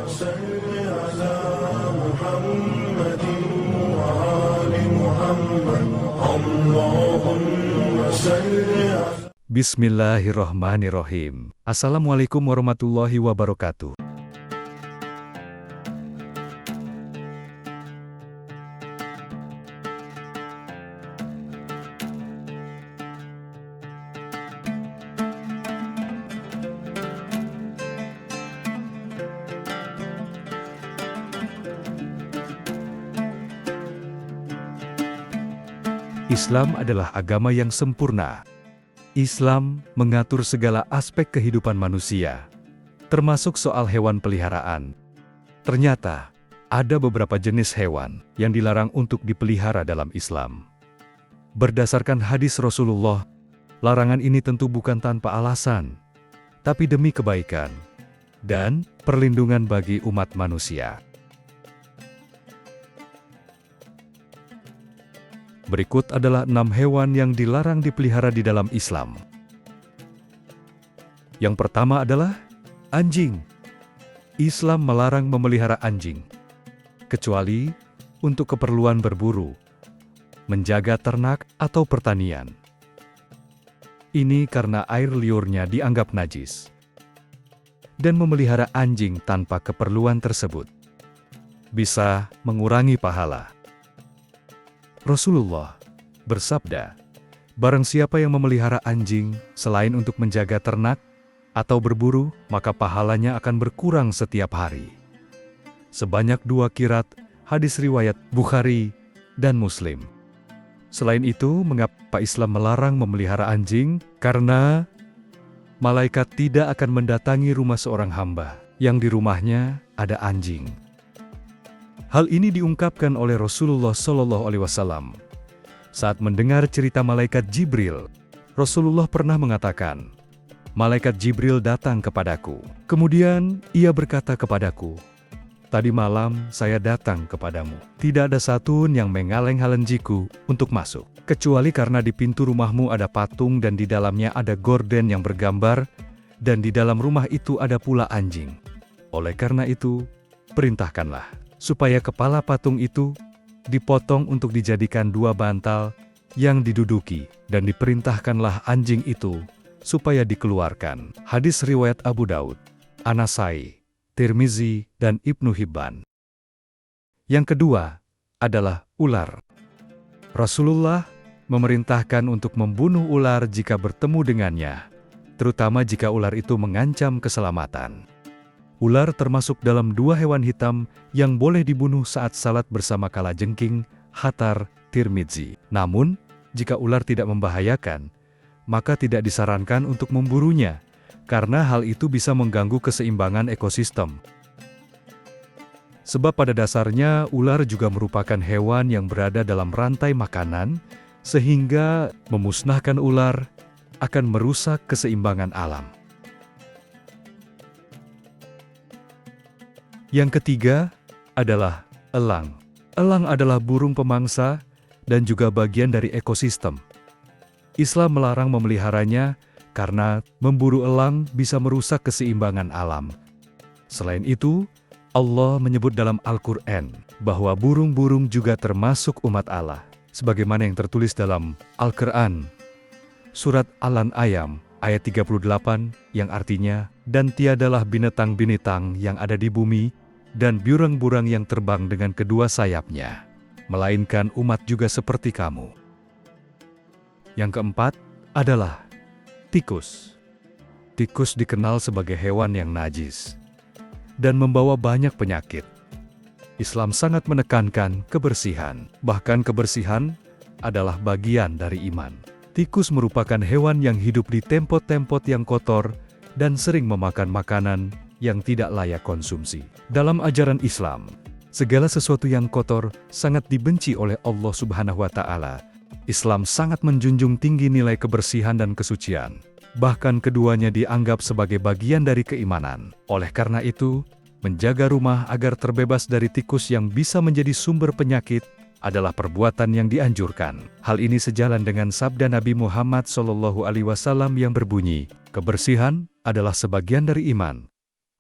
صل على محمد وآل محمد اللهم صل على. Bismillahirrahmanirrahim. Assalamualaikum warahmatullahi wabarakatuh. Islam adalah agama yang sempurna. Islam mengatur segala aspek kehidupan manusia, termasuk soal hewan peliharaan. Ternyata, ada beberapa jenis hewan yang dilarang untuk dipelihara dalam Islam. Berdasarkan hadis Rasulullah, larangan ini tentu bukan tanpa alasan, tapi demi kebaikan dan perlindungan bagi umat manusia. Berikut adalah 6 hewan yang dilarang dipelihara di dalam Islam. Yang pertama adalah anjing. Islam melarang memelihara anjing, kecuali untuk keperluan berburu, menjaga ternak, atau pertanian. Ini karena air liurnya dianggap najis. Dan memelihara anjing tanpa keperluan tersebut bisa mengurangi pahala. Rasulullah bersabda, barang siapa yang memelihara anjing selain untuk menjaga ternak atau berburu, maka pahalanya akan berkurang setiap hari. Sebanyak 2 qirat, hadis riwayat Bukhari dan Muslim. Selain itu, mengapa Islam melarang memelihara anjing? Karena malaikat tidak akan mendatangi rumah seorang hamba yang di rumahnya ada anjing. Hal ini diungkapkan oleh Rasulullah SAW. Saat mendengar cerita malaikat Jibril, Rasulullah pernah mengatakan, "Malaikat Jibril datang kepadaku. Kemudian ia berkata kepadaku, 'Tadi malam saya datang kepadamu. Tidak ada satun yang mengaleng-halenjiku untuk masuk, kecuali karena di pintu rumahmu ada patung dan di dalamnya ada gorden yang bergambar, dan di dalam rumah itu ada pula anjing. Oleh karena itu, perintahkanlah supaya kepala patung itu dipotong untuk dijadikan 2 bantal yang diduduki, dan diperintahkanlah anjing itu supaya dikeluarkan.'" Hadis riwayat Abu Daud, An-Nasai, Tirmizi, dan Ibnu Hibban. Yang kedua adalah ular. Rasulullah memerintahkan untuk membunuh ular jika bertemu dengannya, terutama jika ular itu mengancam keselamatan. Ular termasuk dalam 2 hewan hitam yang boleh dibunuh saat salat bersama kalajengking, Hatar, Tirmizi. Namun, jika ular tidak membahayakan, maka tidak disarankan untuk memburunya, karena hal itu bisa mengganggu keseimbangan ekosistem. Sebab pada dasarnya ular juga merupakan hewan yang berada dalam rantai makanan, sehingga memusnahkan ular akan merusak keseimbangan alam. Yang ketiga adalah elang. Elang adalah burung pemangsa dan juga bagian dari ekosistem. Islam melarang memeliharanya karena memburu elang bisa merusak keseimbangan alam. Selain itu, Allah menyebut dalam Al-Quran bahwa burung-burung juga termasuk umat Allah, sebagaimana yang tertulis dalam Al-Quran, Surat Al-An'am, ayat 38, yang artinya, "Dan tiadalah binatang-binatang yang ada di bumi, dan burung-burung yang terbang dengan kedua sayapnya, melainkan umat juga seperti kamu." Yang keempat adalah tikus. Tikus dikenal sebagai hewan yang najis dan membawa banyak penyakit. Islam sangat menekankan kebersihan, bahkan kebersihan adalah bagian dari iman. Tikus merupakan hewan yang hidup di tempat-tempat yang kotor dan sering memakan makanan yang tidak layak konsumsi. Dalam ajaran Islam, segala sesuatu yang kotor sangat dibenci oleh Allah Subhanahu wa Ta'ala. Islam sangat menjunjung tinggi nilai kebersihan dan kesucian. Bahkan keduanya dianggap sebagai bagian dari keimanan. Oleh karena itu, menjaga rumah agar terbebas dari tikus yang bisa menjadi sumber penyakit adalah perbuatan yang dianjurkan. Hal ini sejalan dengan sabda Nabi Muhammad SAW yang berbunyi, "Kebersihan adalah sebagian dari iman."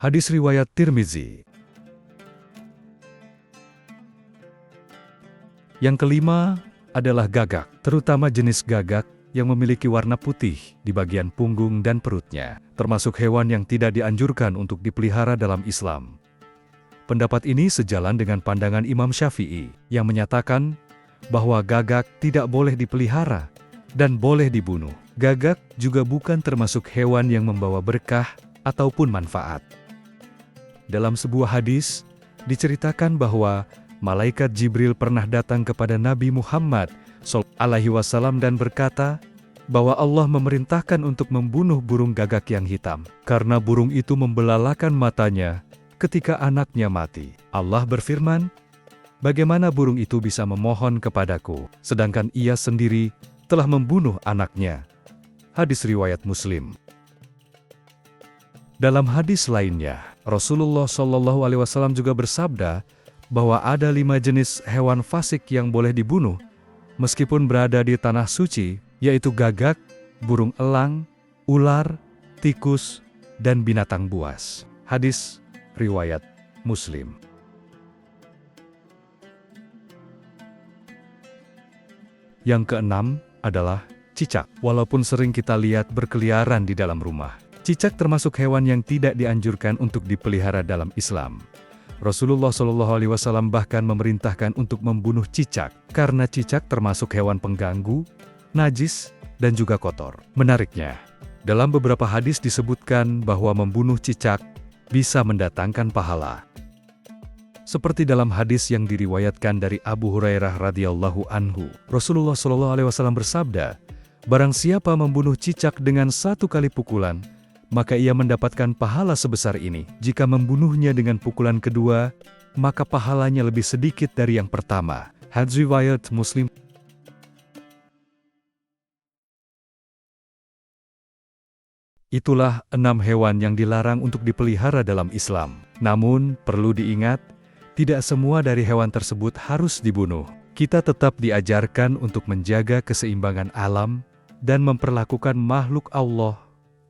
Hadis riwayat Tirmizi. Yang kelima adalah gagak, terutama jenis gagak yang memiliki warna putih di bagian punggung dan perutnya, termasuk hewan yang tidak dianjurkan untuk dipelihara dalam Islam. Pendapat ini sejalan dengan pandangan Imam Syafi'i yang menyatakan bahwa gagak tidak boleh dipelihara dan boleh dibunuh. Gagak juga bukan termasuk hewan yang membawa berkah ataupun manfaat. Dalam sebuah hadis, diceritakan bahwa malaikat Jibril pernah datang kepada Nabi Muhammad SAW dan berkata bahwa Allah memerintahkan untuk membunuh burung gagak yang hitam, karena burung itu membelalakan matanya ketika anaknya mati. Allah berfirman, "Bagaimana burung itu bisa memohon kepadaku, sedangkan ia sendiri telah membunuh anaknya?" Hadis riwayat Muslim. Dalam hadis lainnya, Rasulullah SAW juga bersabda bahwa ada 5 jenis hewan fasik yang boleh dibunuh meskipun berada di tanah suci, yaitu gagak, burung elang, ular, tikus, dan binatang buas. Hadis riwayat Muslim. Yang keenam adalah cicak. Walaupun sering kita lihat berkeliaran di dalam rumah, cicak termasuk hewan yang tidak dianjurkan untuk dipelihara dalam Islam. Rasulullah SAW bahkan memerintahkan untuk membunuh cicak, karena cicak termasuk hewan pengganggu, najis, dan juga kotor. Menariknya, dalam beberapa hadis disebutkan bahwa membunuh cicak bisa mendatangkan pahala. Seperti dalam hadis yang diriwayatkan dari Abu Hurairah radhiyallahu anhu, Rasulullah SAW bersabda, "Barang siapa membunuh cicak dengan 1 kali pukulan, maka ia mendapatkan pahala sebesar ini. Jika membunuhnya dengan pukulan kedua, maka pahalanya lebih sedikit dari yang pertama." Hadis riwayat Muslim. Itulah 6 hewan yang dilarang untuk dipelihara dalam Islam. Namun, perlu diingat, tidak semua dari hewan tersebut harus dibunuh. Kita tetap diajarkan untuk menjaga keseimbangan alam dan memperlakukan makhluk Allah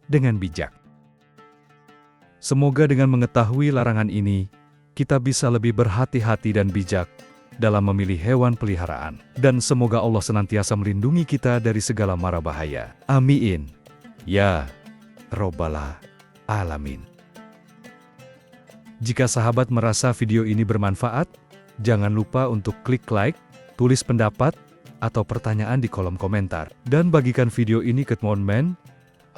dengan bijak. Semoga dengan mengetahui larangan ini, kita bisa lebih berhati-hati dan bijak dalam memilih hewan peliharaan. Dan semoga Allah senantiasa melindungi kita dari segala mara bahaya. Amin. Ya Rabbal Alamin. Jika sahabat merasa video ini bermanfaat, jangan lupa untuk klik like, tulis pendapat, atau pertanyaan di kolom komentar. Dan bagikan video ini ke teman-teman,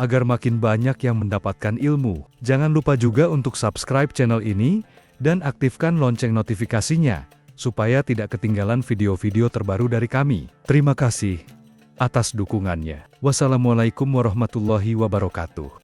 agar makin banyak yang mendapatkan ilmu. Jangan lupa juga untuk subscribe channel ini, dan aktifkan lonceng notifikasinya, supaya tidak ketinggalan video-video terbaru dari kami. Terima kasih atas dukungannya. Wassalamualaikum warahmatullahi wabarakatuh.